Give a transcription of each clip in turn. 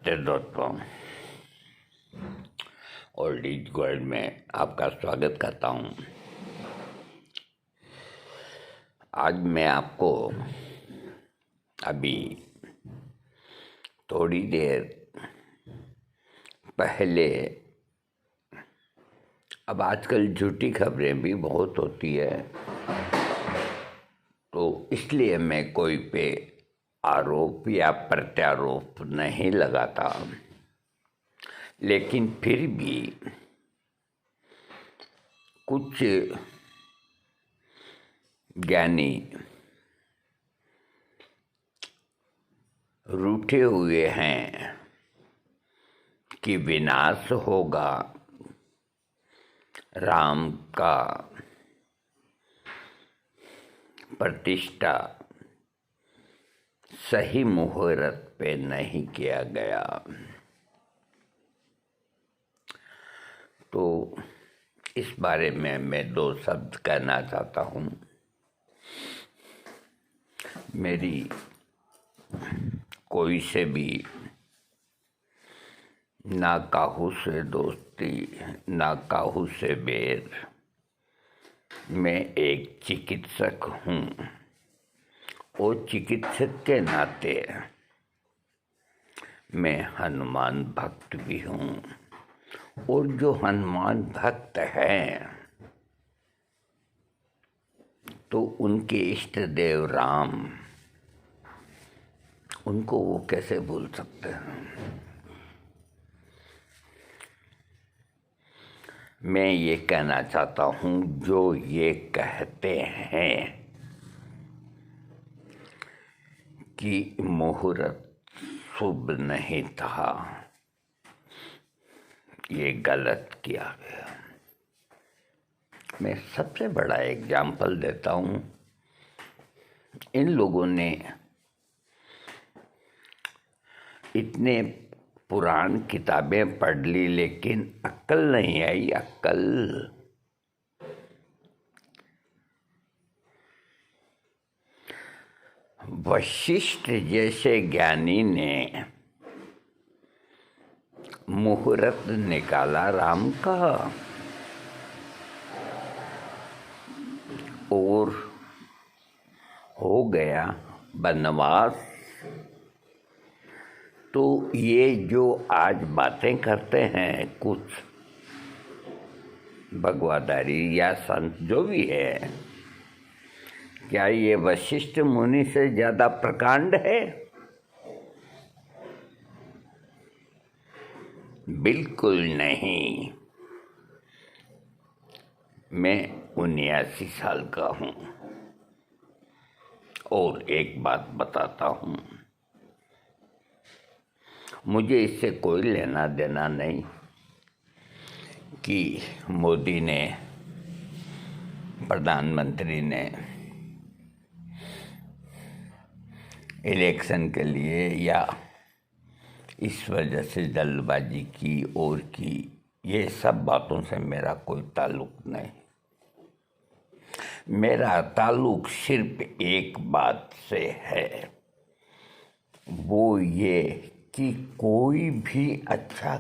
दोस्तों, old is gold में आपका स्वागत करता हूँ। आज मैं आपको अभी थोड़ी देर पहले, अब आजकल झूठी खबरें भी बहुत होती है, तो इसलिए मैं कोई पे आरोप या प्रत्यारोप नहीं लगाता, लेकिन फिर भी कुछ ज्ञानी रूठे हुए हैं कि विनाश होगा, राम का प्रतिष्ठा सही मुहूर्त पे नहीं किया गया। तो इस बारे में मैं दो शब्द कहना चाहता हूँ। मेरी कोई से भी ना काहू से दोस्ती, ना काहू से बैर। मैं एक चिकित्सक हूँ और चिकित्सक के नाते मैं हनुमान भक्त भी हूँ, और जो हनुमान भक्त हैं तो उनके इष्ट देव राम, उनको वो कैसे भूल सकते हैं। मैं ये कहना चाहता हूँ, जो ये कहते हैं कि मुहूर्त शुभ नहीं था, ये गलत किया गया। मैं सबसे बड़ा एग्जाम्पल देता हूँ। इन लोगों ने इतने पुराण किताबें पढ़ ली, लेकिन अक्ल नहीं आई। अक्ल वशिष्ठ जैसे ज्ञानी ने मुहूर्त निकाला राम का, और हो गया वनवास। तो ये जो आज बातें करते हैं कुछ भगवादारी या संत जो भी है, क्या ये वशिष्ठ मुनि से ज़्यादा प्रकांड है? बिल्कुल नहीं। मैं 79 साल का हूँ, और एक बात बताता हूँ, मुझे इससे कोई लेना देना नहीं कि मोदी ने, प्रधानमंत्री ने इलेक्शन के लिए या इस वजह से जल्दबाजी की और की, ये सब बातों से मेरा कोई ताल्लुक नहीं। मेरा ताल्लुक सिर्फ एक बात से है, वो ये कि कोई भी अच्छा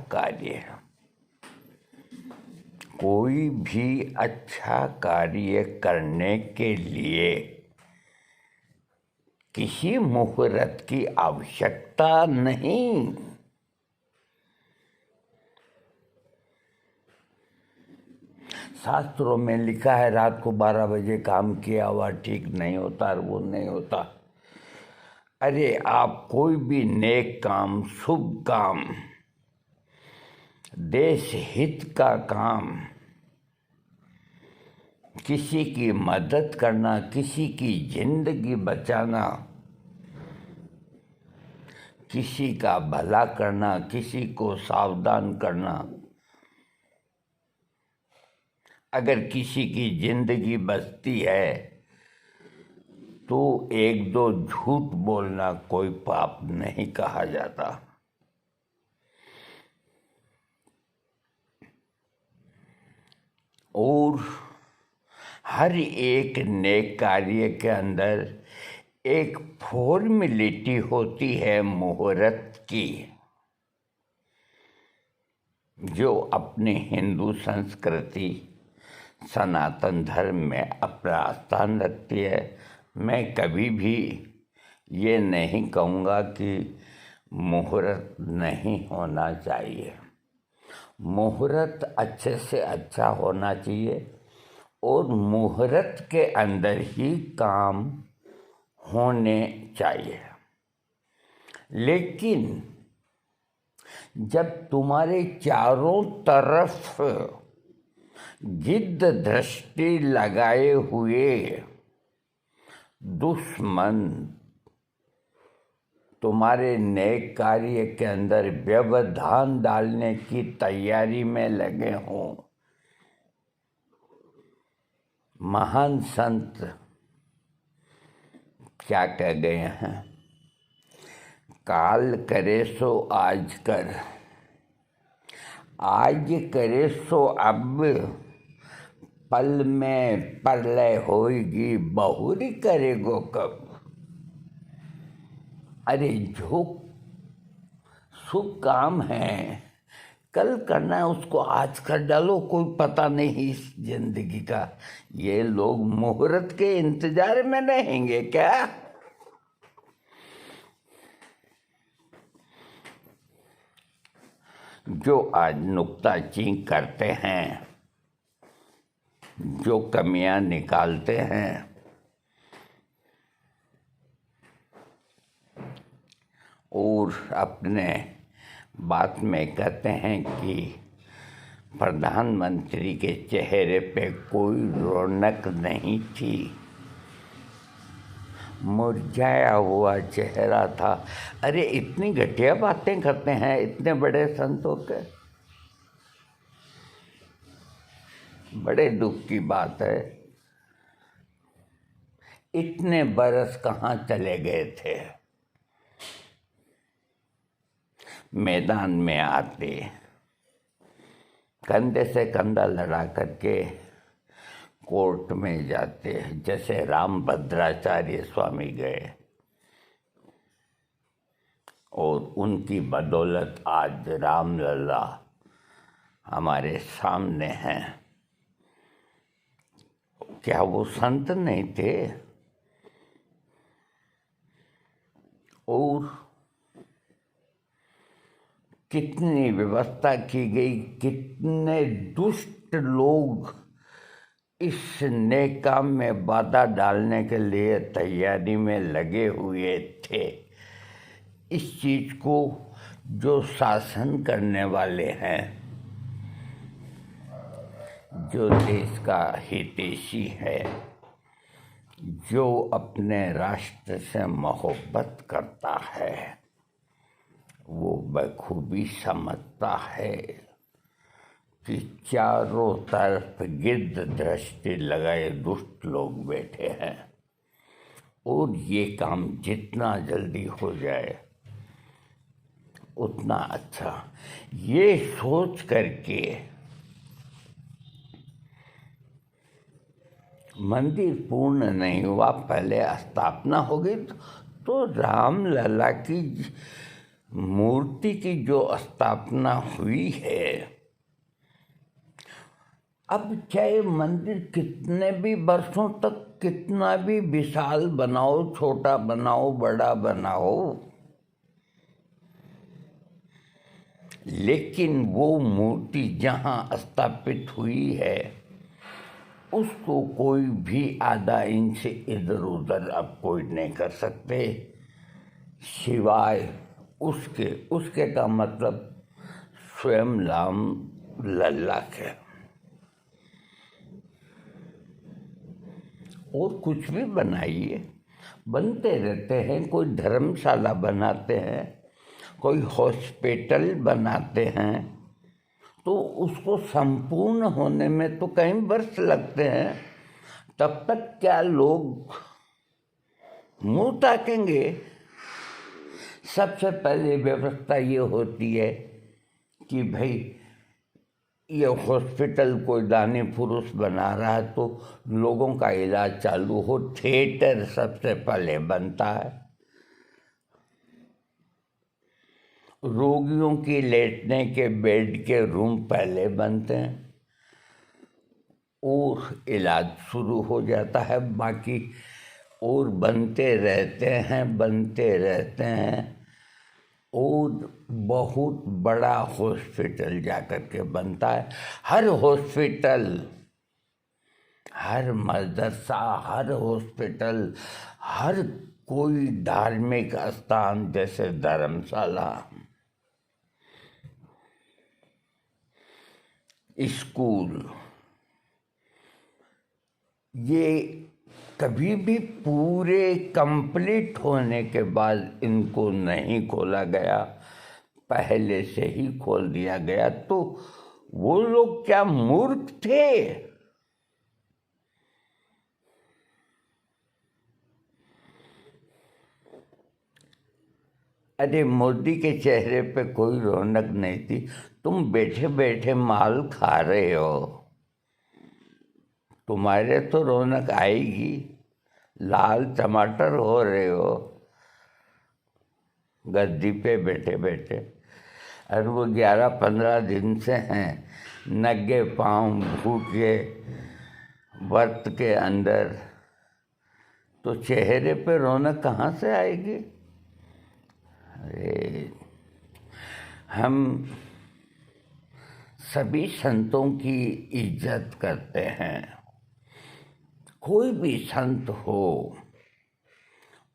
कार्य करने के लिए किसी मुहूर्त की आवश्यकता नहीं। शास्त्रों में लिखा है रात को 12 बजे काम किया हुआ ठीक नहीं होता, और वो नहीं होता। अरे आप कोई भी नेक काम, शुभ काम, देश हित का काम, किसी की मदद करना, किसी की जिंदगी बचाना, किसी का भला करना, किसी को सावधान करना, अगर किसी की जिंदगी बचती है तो एक दो झूठ बोलना कोई पाप नहीं कहा जाता। और हर एक नेक कार्य के अंदर एक फॉर्मेलिटी होती है मुहूर्त की। जो अपनी हिंदू संस्कृति सनातन धर्म में अपना स्थान रखती है, मैं कभी भी ये नहीं कहूँगा कि मुहूर्त नहीं होना चाहिए। मुहूर्त अच्छे से अच्छा होना चाहिए और मुहूर्त के अंदर ही काम होने चाहिए। लेकिन जब तुम्हारे चारों तरफ गिद्ध दृष्टि लगाए हुए दुश्मन तुम्हारे नेक कार्य के अंदर व्यवधान डालने की तैयारी में लगे हों, महान संत क्या कह गए हैं, काल करे सो आज कर, आज करे सो अब, पल में प्रलय होएगी बहुरी करेगो कब। अरे जो शुभ काम है कल करना है उसको आज कर डालो, कोई पता नहीं इस जिंदगी का। ये लोग मुहूर्त के इंतजार में रहेंगे क्या? जो आज नुक्ताचीनी करते हैं, जो कमियां निकालते हैं, और अपने बात में कहते हैं कि प्रधानमंत्री के चेहरे पे कोई रौनक नहीं थी, मुरझाया हुआ चेहरा था। अरे इतनी घटिया बातें करते हैं इतने बड़े संतों के, बड़े दुख की बात है। इतने बरस कहाँ चले गए थे? मैदान में आते, कंधे से कंधा लड़ा करके कोर्ट में जाते, जैसे रामभद्राचार्य स्वामी गए, और उनकी बदौलत आज रामलला हमारे सामने हैं। क्या वो संत नहीं थे? और कितनी व्यवस्था की गई, कितने दुष्ट लोग इस नेक काम में बाधा डालने के लिए तैयारी में लगे हुए थे। इस चीज को जो शासन करने वाले हैं, जो देश का हितैषी है, जो अपने राष्ट्र से मोहब्बत करता है, वो बखूबी समझता है कि चारों तरफ गिद्ध दृष्टि लगाए दुष्ट लोग बैठे हैं, और ये काम जितना जल्दी हो जाए उतना अच्छा। ये सोच करके मंदिर पूर्ण नहीं हुआ, पहले स्थापना हो गई, तो रामलला की मूर्ति की जो स्थापना हुई है, अब चाहे मंदिर कितने भी वर्षों तक कितना भी विशाल बनाओ, छोटा बनाओ, बड़ा बनाओ, लेकिन वो मूर्ति जहाँ स्थापित हुई है उसको कोई भी आधा इंच इधर उधर अब कोई नहीं कर सकते, सिवाय उसके का मतलब स्वयं राम लल्ला के। और कुछ भी बनाइए, बनते रहते हैं, कोई धर्मशाला बनाते हैं, कोई हॉस्पिटल बनाते हैं, तो उसको संपूर्ण होने में तो कई वर्ष लगते हैं। तब तक क्या लोग मुंह ताकेंगे? सबसे पहले व्यवस्था ये होती है कि भाई ये हॉस्पिटल कोई दानी पुरुष बना रहा है तो लोगों का इलाज चालू हो, थिएटर सबसे पहले बनता है, रोगियों की लेटने के बेड के रूम पहले बनते हैं और इलाज शुरू हो जाता है, बाकी और बनते रहते हैं और बहुत बड़ा हॉस्पिटल जाकर के बनता है। हर हॉस्पिटल, हर मदरसा, हर हॉस्पिटल, हर कोई धार्मिक स्थान जैसे धर्मशाला, स्कूल, ये कभी भी पूरे कंप्लीट होने के बाद इनको नहीं खोला गया, पहले से ही खोल दिया गया। तो वो लोग क्या मूर्ख थे? अरे मोदी के चेहरे पे कोई रौनक नहीं थी। तुम बैठे बैठे माल खा रहे हो, तुम्हारे तो रौनक आएगी। लाल टमाटर हो रहे हो गद्दी पे बैठे बैठे। और वो 11-15 दिन से हैं नंगे पाँव भूखे व्रत के अंदर, तो चेहरे पे रौनक कहाँ से आएगी? अरे हम सभी संतों की इज्जत करते हैं, कोई भी संत हो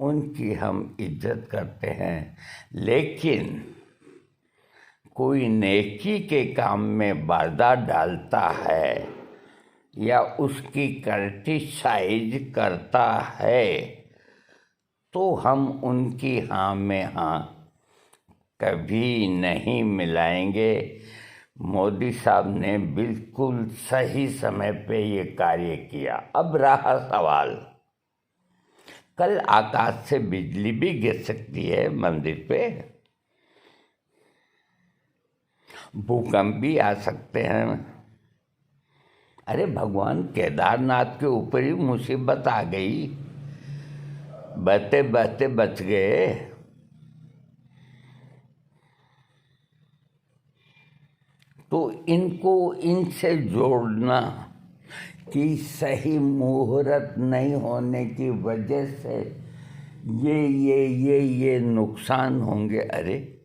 उनकी हम इज्जत करते हैं, लेकिन कोई नेकी के काम में बाधा डालता है या उसकी क्रिटिसाइज करता है तो हम उनकी हाँ में हाँ कभी नहीं मिलाएंगे। मोदी साहब ने बिल्कुल सही समय पे ये कार्य किया। अब रहा सवाल, कल आकाश से बिजली भी गिर सकती है मंदिर पे, भूकंप भी आ सकते हैं। अरे भगवान केदारनाथ के ऊपर ही मुसीबत आ गई, बहते बहते बच गए। तो इनको इनसे जोड़ना कि सही मुहूर्त नहीं होने की वजह से ये नुकसान होंगे। अरे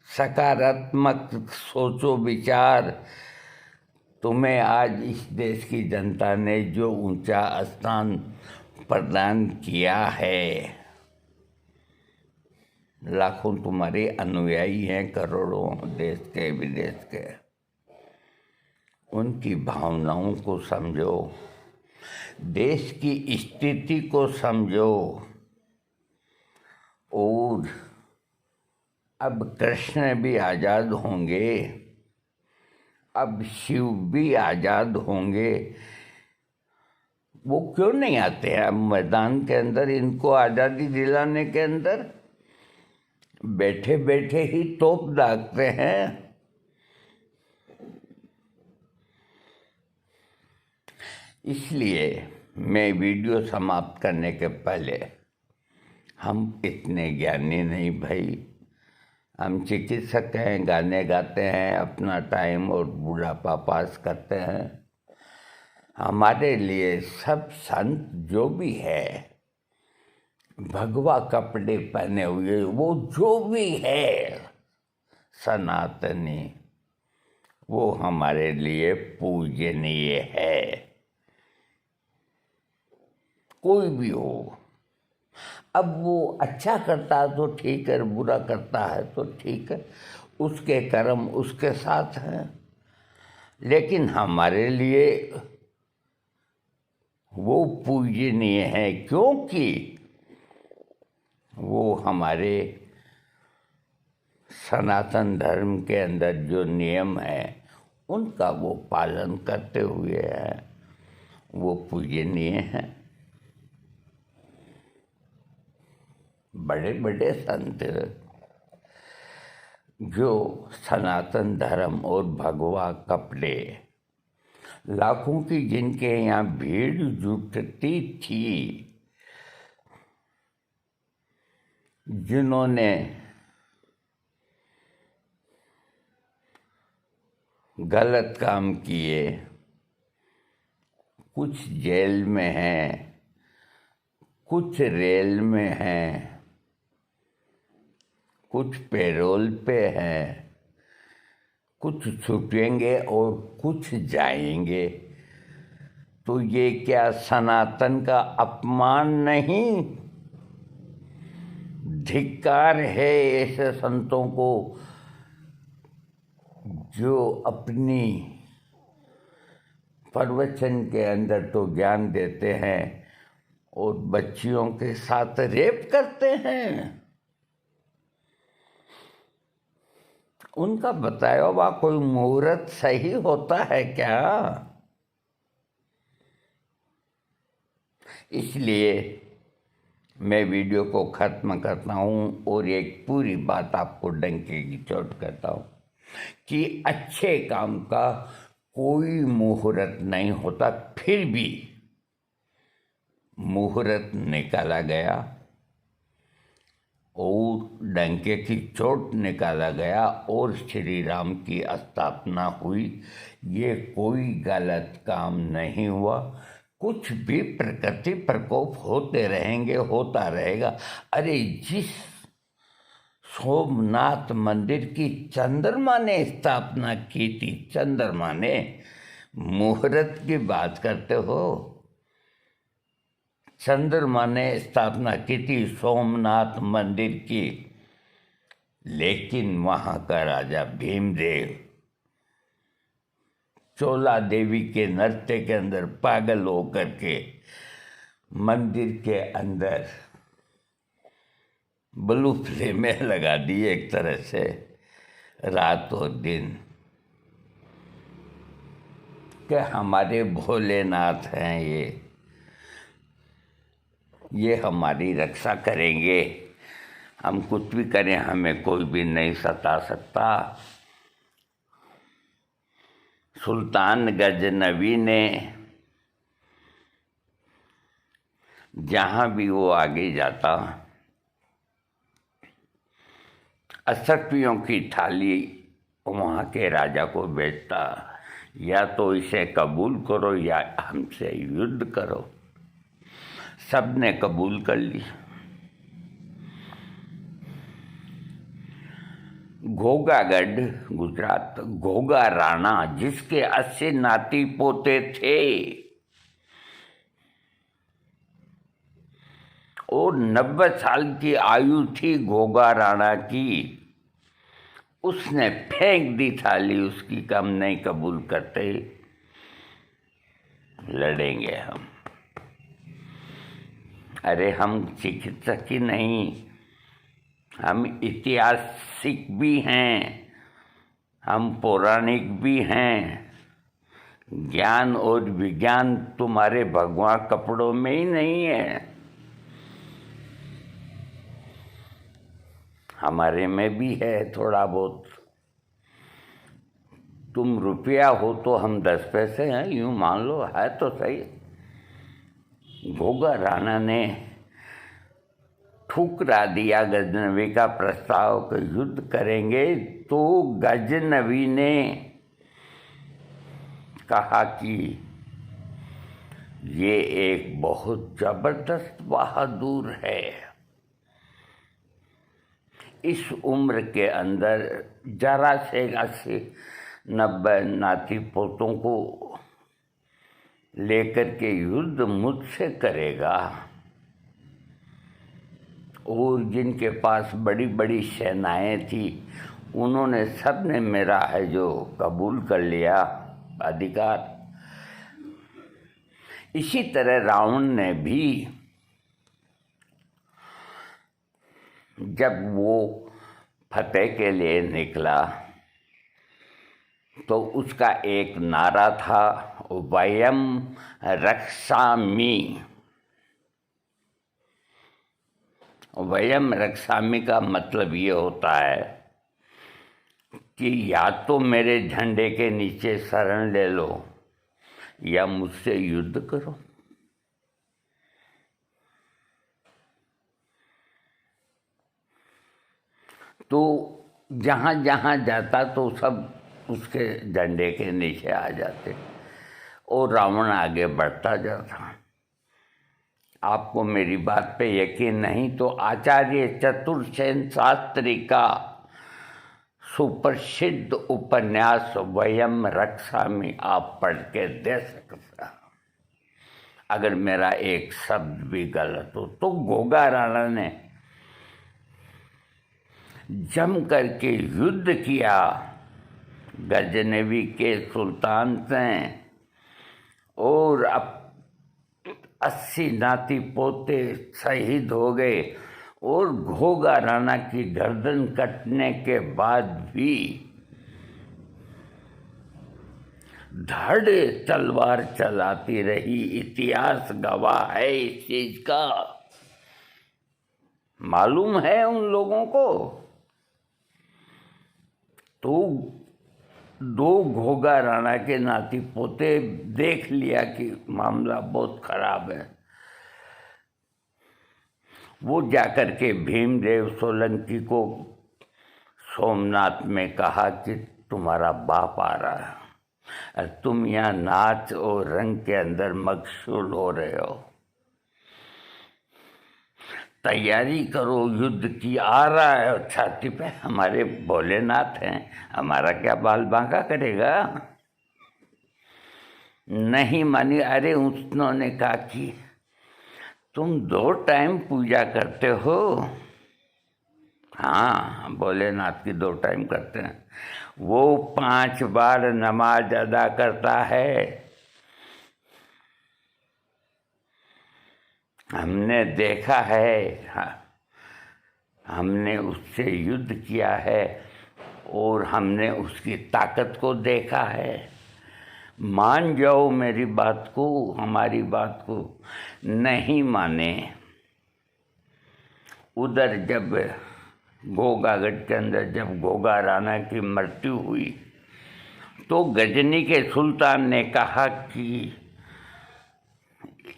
सकारात्मक सोचो विचार। तुम्हें आज इस देश की जनता ने जो ऊंचा स्थान प्रदान किया है, लाखों तुम्हारे अनुयायी हैं, करोड़ों देश के विदेश के, उनकी भावनाओं को समझो, देश की स्थिति को समझो। और अब कृष्ण भी आज़ाद होंगे, अब शिव भी आज़ाद होंगे। वो क्यों नहीं आते हैं अब मैदान के अंदर, इनको आज़ादी दिलाने के अंदर? बैठे बैठे ही तोप दागते हैं। इसलिए मैं वीडियो समाप्त करने के पहले, हम इतने ज्ञानी नहीं भाई, हम चिकित्सक हैं, गाने गाते हैं, अपना टाइम और बुढ़ापा पास करते हैं। हमारे लिए सब संत जो भी है, भगवा कपड़े पहने हुए, वो जो भी है सनातनी, वो हमारे लिए पूजनीय है। कोई भी हो, अब वो अच्छा करता है तो ठीक है, बुरा करता है तो ठीक है, उसके कर्म उसके साथ हैं। लेकिन हमारे लिए वो पूजनीय है, क्योंकि वो हमारे सनातन धर्म के अंदर जो नियम है उनका वो पालन करते हुए है, वो पूजनीय हैं। बड़े बड़े संत जो सनातन धर्म और भगवा कपड़े, लाखों की जिनके यहाँ भीड़ जुटती थी, जिन्होंने गलत काम किए, कुछ जेल में हैं, कुछ रेल में हैं, कुछ पैरोल पे हैं, कुछ छूटेंगे और कुछ जाएंगे। तो ये क्या सनातन का अपमान नहीं? धिक्कार है ऐसे संतों को जो अपनी प्रवचन के अंदर तो ज्ञान देते हैं और बच्चियों के साथ रेप करते हैं। उनका बताया हुआ कोई मुहूर्त सही होता है क्या? इसलिए मैं वीडियो को ख़त्म करता हूँ और एक पूरी बात आपको डंके की चोट करता हूँ कि अच्छे काम का कोई मुहूर्त नहीं होता, फिर भी मुहूर्त निकाला गया और डंके की चोट निकाला गया और श्री राम की स्थापना हुई। ये कोई गलत काम नहीं हुआ। कुछ भी प्रकृति प्रकोप होते रहेंगे, होता रहेगा। अरे जिस सोमनाथ मंदिर की चंद्रमा ने स्थापना की थी, चंद्रमा ने, मुहूर्त की बात करते हो? चंद्रमा ने स्थापना की थी सोमनाथ मंदिर की, लेकिन वहाँ का राजा भीमदेव चोला देवी के नृत्य के अंदर पागल होकर के मंदिर के अंदर ब्लू फ्लेमें लगा दी एक तरह से रात और दिन कि हमारे भोलेनाथ हैं ये हमारी रक्षा करेंगे, हम कुछ भी करें हमें कोई भी नहीं सता सकता। सुल्तान गजनवी ने जहाँ भी वो आगे जाता 80 की थाली वहाँ के राजा को बेचता, या तो इसे कबूल करो या हमसे युद्ध करो। सब ने कबूल कर ली। घोगागढ़ गुजरात, घोगा राणा जिसके 80 नाती पोते थे और 90 साल की आयु थी घोगा राणा की, उसने फेंक दी थाली उसकी, कम नहीं कबूल करते, लड़ेंगे हम। अरे हम चिकित्सक ही नहीं, हम ऐतिहासिक भी हैं, हम पौराणिक भी हैं। ज्ञान और विज्ञान तुम्हारे भगवा कपड़ों में ही नहीं है, हमारे में भी है थोड़ा बहुत। तुम रुपया हो तो हम 10 पैसे हैं, यूँ मान लो, है तो सही। घोगा राणा ने ठुकरा दिया गजनवी का प्रस्ताव कि युद्ध करेंगे, तो गजनवी ने कहा कि ये एक बहुत जबरदस्त बहादुर है, इस उम्र के अंदर जरा से 80-90 नाती पोतों को लेकर के युद्ध मुझसे करेगा, और जिनके पास बड़ी बड़ी सेनाएं थी उन्होंने सब ने मेरा है जो कबूल कर लिया अधिकार। इसी तरह रावण ने भी जब वो फतेह के लिए निकला तो उसका एक नारा था, वयम रक्षामि। वयम रक्षामि का मतलब ये होता है कि या तो मेरे झंडे के नीचे शरण ले लो या मुझसे युद्ध करो। तो जहाँ जहाँ जाता तो सब उसके झंडे के नीचे आ जाते और रावण आगे बढ़ता जाता। आपको मेरी बात पे यकीन नहीं तो आचार्य चतुर्सेन शास्त्री का सुप्रसिद्ध उपन्यास वयम रक्षामि आप पढ़ के दे सकते। अगर मेरा एक शब्द भी गलत हो तो गोगा राणा ने जम करके युद्ध किया गजनवी के सुल्तान से और अब 80 नाती पोते शहीद हो गए और घोगा राणा की गर्दन कटने के बाद भी धड़ तलवार चलाती रही। इतिहास गवाह है इस चीज का, मालूम है उन लोगों को। तो 2 घोगा राणा के नाती पोते देख लिया कि मामला बहुत खराब है। वो जाकर के भीमदेव सोलंकी को सोमनाथ में कहा कि तुम्हारा बाप आ रहा है और तुम यहाँ नाच और रंग के अंदर मशगूल हो रहे हो, तैयारी करो युद्ध की, आ रहा है। छाती पे हमारे भोलेनाथ हैं, हमारा क्या बाल बांका करेगा। नहीं मानी। अरे उन्होंने कहा कि तुम 2 टाइम पूजा करते हो। हाँ, भोलेनाथ की 2 टाइम करते हैं। वो 5 बार नमाज अदा करता है। हमने देखा है, हाँ, हमने उससे युद्ध किया है और हमने उसकी ताकत को देखा है। मान जाओ मेरी बात को, हमारी बात को। नहीं माने। उधर जब गोगागढ़ के अंदर जब गोगा राणा की मृत्यु हुई तो गजनी के सुल्तान ने कहा कि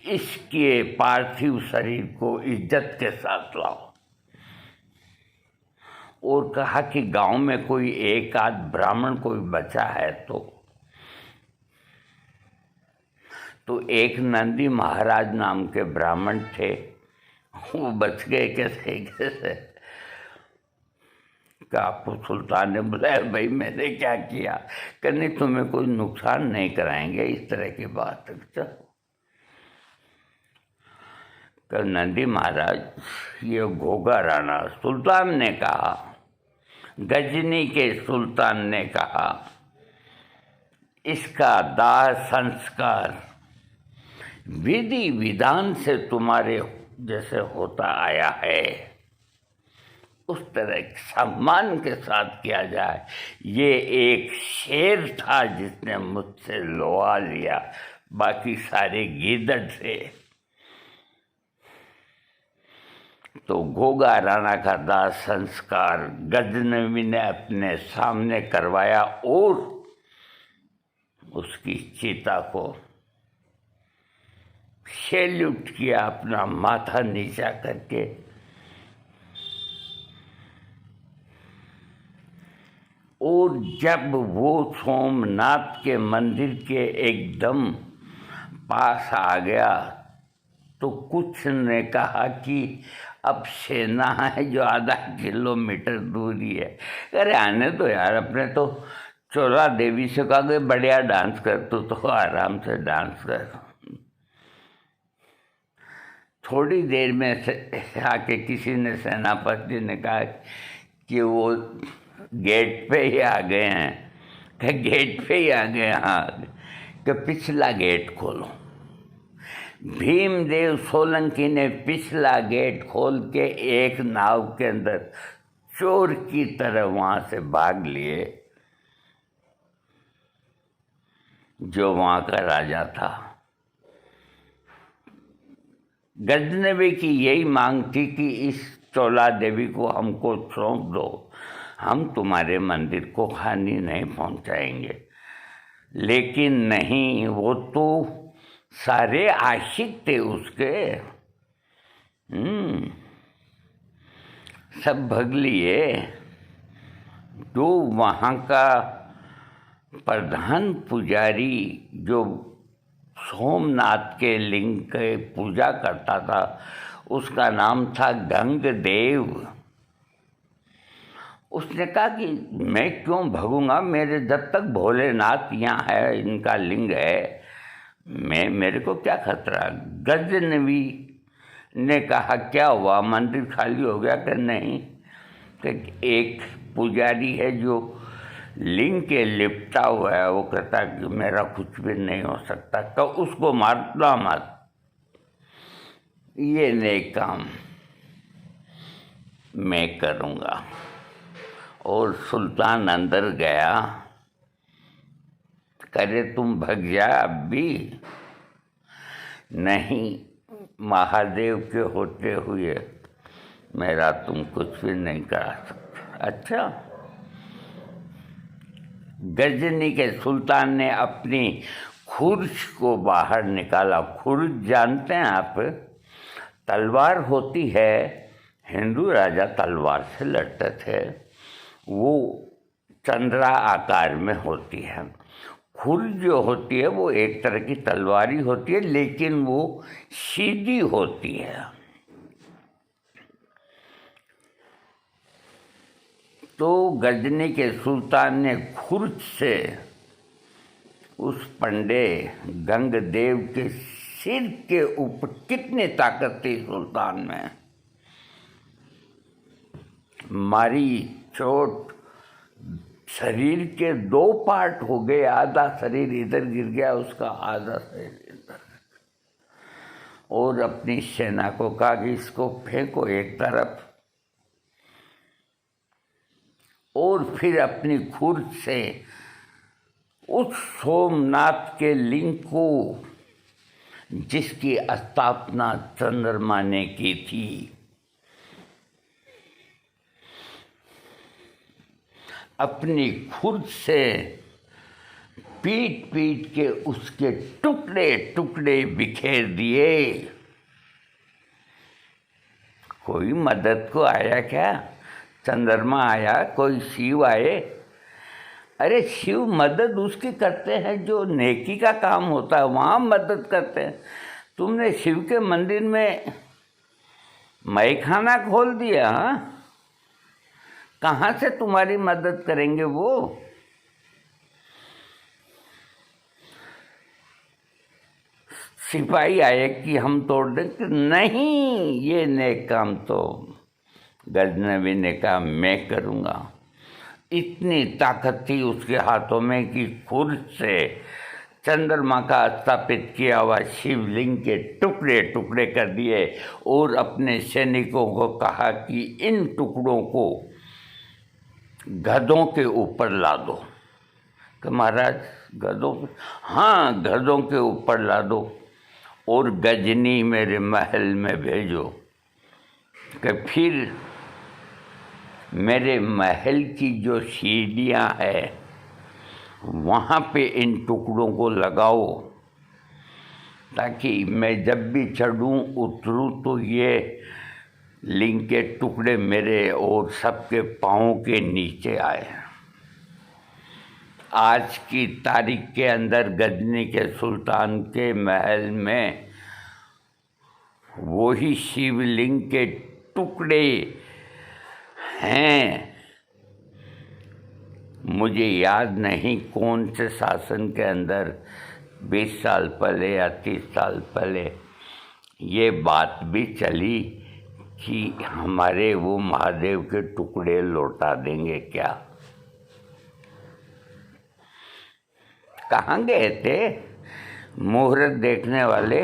इसके पार्थिव शरीर को इज्जत के साथ लाओ और कहा कि गांव में कोई एक आध ब्राह्मण कोई बचा है तो एक नंदी महाराज नाम के ब्राह्मण थे, वो बच गए कैसे कैसे। कापू सुल्तान ने बुलाया, भाई मैंने क्या किया। कहने तुम्हें कोई नुकसान नहीं कराएंगे, इस तरह की बात। तो नंदी महाराज, ये घोगा राणा सुल्तान ने कहा, गजनी के सुल्तान ने कहा, इसका दाह संस्कार विधि विधान से तुम्हारे जैसे होता आया है, उस तरह सम्मान के साथ किया जाए। ये एक शेर था जिसने मुझसे लोहा लिया, बाकी सारे गीदड़ थे। तो घोगा राणा का दाह संस्कार गजनवी ने अपने सामने करवाया और उसकी चिता को सैल्यूट किया, अपना माथा नीचा करके। और जब वो सोमनाथ के मंदिर के एकदम पास आ गया तो कुछ ने कहा कि अब सेना है जो आधा किलोमीटर दूरी है। अरे आने दो यार, अपने तो चोला देवी से कहा कि बढ़िया डांस कर, तो आराम से डांस कर। थोड़ी देर में आके किसी ने, सेनापति ने कहा कि वो गेट पे ही आ गए हैं। कि गेट पे ही आ गए, हाँ, कि पिछला गेट खोलो। भीमदेव सोलंकी ने पिछला गेट खोल के एक नाव के अंदर चोर की तरह वहां से भाग लिए। जो वहां का राजा था, गजनवी की यही मांग थी कि इस चोला देवी को हमको सौंप दो, हम तुम्हारे मंदिर को हानि नहीं पहुंचाएंगे। लेकिन नहीं, वो तो सारे आशिक थे उसके, सब भग लिए। जो वहाँ का प्रधान पुजारी जो सोमनाथ के लिंग के पूजा करता था उसका नाम था गंगदेव। उसने कहा कि मैं क्यों भगूंगा, मेरे जब तक भोलेनाथ यहाँ है, इनका लिंग है, मेरे को क्या खतरा। गजनवी ने कहा क्या हुआ, मंदिर खाली हो गया कि नहीं, कि एक पुजारी है जो लिंग के लिपटा हुआ है, वो कहता कि मेरा कुछ भी नहीं हो सकता, तो उसको मारना मत, ये नेक काम मैं करूँगा। और सुल्तान अंदर गया, करे तुम भग जा अब भी, नहीं महादेव के होते हुए मेरा तुम कुछ भी नहीं करा सकते। अच्छा, गजनी के सुल्तान ने अपनी खुर्ज को बाहर निकाला। खुर्ज जानते हैं आप, तलवार होती है, हिंदू राजा तलवार से लड़ते थे, वो चंद्रा आकार में होती है। खुर्ज जो होती है वो एक तरह की तलवारी होती है, लेकिन वो सीधी होती है। तो गजनी के सुल्तान ने खुर्ज से उस पंडे गंगदेव के सिर के ऊपर, कितनी ताकत थी सुल्तान में, मारी चोट, शरीर के 2 पार्ट हो गए, आधा शरीर इधर गिर गया उसका, आधा शरीर इधर, और अपनी सेना को कहा कि इसको फेंको एक तरफ, और फिर अपनी खुर्द से उस सोमनाथ के लिंग को, जिसकी स्थापना चंद्रमा ने की थी, अपनी खुर्द से पीट पीट के उसके टुकड़े टुकड़े बिखेर दिए। कोई मदद को आया क्या? चंद्रमा आया? कोई शिव आए? अरे शिव मदद उसकी करते हैं जो नेकी का काम होता है, वहाँ मदद करते हैं। तुमने शिव के मंदिर में मैखाना खोल दिया, हाँ? कहाँ से तुम्हारी मदद करेंगे वो? सिपाही आए कि हम तोड़ दें? नहीं, ये नेक काम तो गजनवी ने कहा मैं करूँगा। इतनी ताकत थी उसके हाथों में कि खुद से चंद्रमा का स्थापित किया हुआ शिवलिंग के टुकड़े टुकड़े कर दिए और अपने सैनिकों को कहा कि इन टुकड़ों को गधों के ऊपर ला दो। कि महाराज गधों पे? हाँ, गधों के ऊपर ला दो और गजनी मेरे महल में भेजो, कि फिर मेरे महल की जो सीढ़ियाँ हैं वहाँ पे इन टुकड़ों को लगाओ, ताकि मैं जब भी चढ़ूँ उतरूँ तो ये लिंग के टुकड़े मेरे और सबके पाँव के नीचे आए। आज की तारीख के अंदर गजनी के सुल्तान के महल में वही शिवलिंग के टुकड़े हैं। मुझे याद नहीं कौन से शासन के अंदर 20 साल पहले या 30 साल पहले ये बात भी चली कि हमारे वो महादेव के टुकड़े लौटा देंगे क्या। कहाँ गए थे मुहूर्त देखने वाले?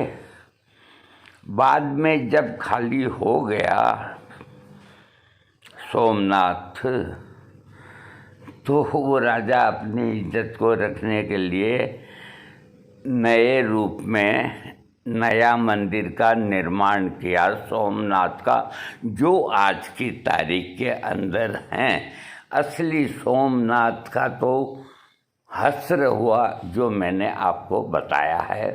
बाद में जब खाली हो गया सोमनाथ, तो वो राजा अपनी इज्जत को रखने के लिए नए रूप में नया मंदिर का निर्माण किया सोमनाथ का, जो आज की तारीख के अंदर हैं। असली सोमनाथ का तो हस्र हुआ जो मैंने आपको बताया है।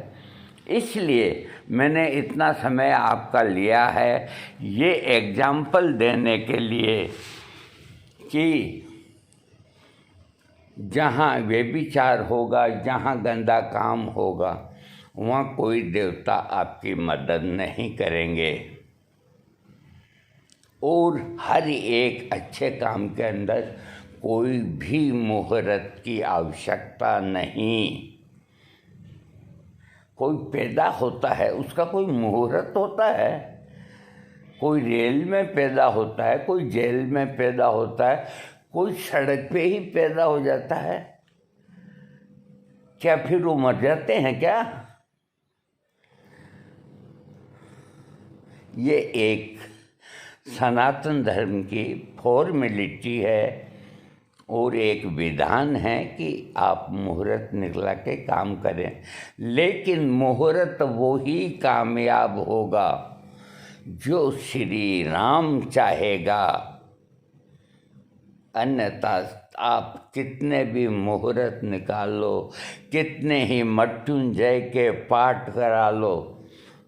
इसलिए मैंने इतना समय आपका लिया है ये एग्जाम्पल देने के लिए कि जहाँ व्यभिचार होगा, जहाँ गंदा काम होगा, वहाँ कोई देवता आपकी मदद नहीं करेंगे। और हर एक अच्छे काम के अंदर कोई भी मुहूर्त की आवश्यकता नहीं। कोई पैदा होता है, उसका कोई मुहूर्त होता है। कोई रेल में पैदा होता है, कोई जेल में पैदा होता है, कोई सड़क पे ही पैदा हो जाता है। क्या फिर वो मर जाते हैं क्या? ये एक सनातन धर्म की फॉर्मेलिटी है और एक विधान है कि आप मुहूर्त निकला के काम करें, लेकिन मुहूर्त वो ही कामयाब होगा जो श्री राम चाहेगा। अन्यथा आप कितने भी मुहूर्त निकाल लो, कितने ही मृत्युंजय के पाठ करा लो,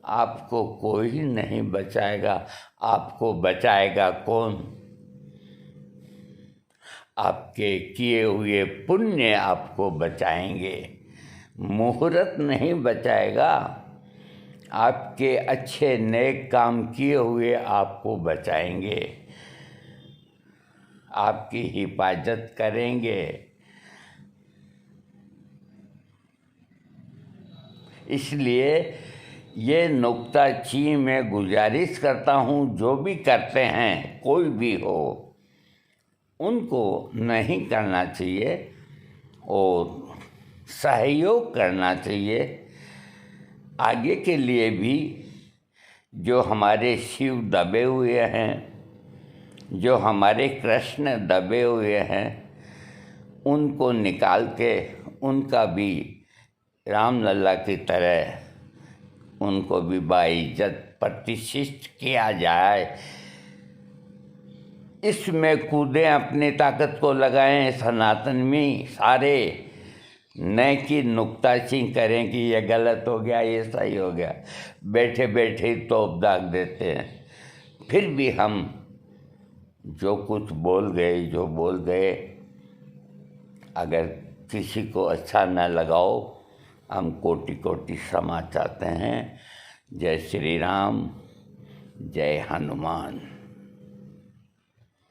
आपको कोई नहीं बचाएगा। आपको बचाएगा कौन? आपके किए हुए पुण्य आपको बचाएंगे। मुहूर्त नहीं बचाएगा। आपके अच्छे नेक काम किए हुए आपको बचाएंगे, आपकी हिफाजत करेंगे। इसलिए ये नुक्ताचीनी मैं गुजारिश करता हूँ, जो भी करते हैं, कोई भी हो, उनको नहीं करना चाहिए और सहयोग करना चाहिए। आगे के लिए भी जो हमारे शिव दबे हुए हैं, जो हमारे कृष्ण दबे हुए हैं, उनको निकाल के उनका भी रामलला की तरह उनको भी बाइज्जत प्रतिष्ठित किया जाए। इसमें कूदें, अपनी ताकत को लगाएं, सनातन में सारे न कि नुक्ताचीनी करें कि ये गलत हो गया, ये सही हो गया। बैठे बैठे तोप दाग देते हैं। फिर भी हम जो कुछ बोल गए, अगर किसी को अच्छा न लगाओ, हम कोटि कोटि क्षमा चाहते हैं। जय श्री राम, जय हनुमान।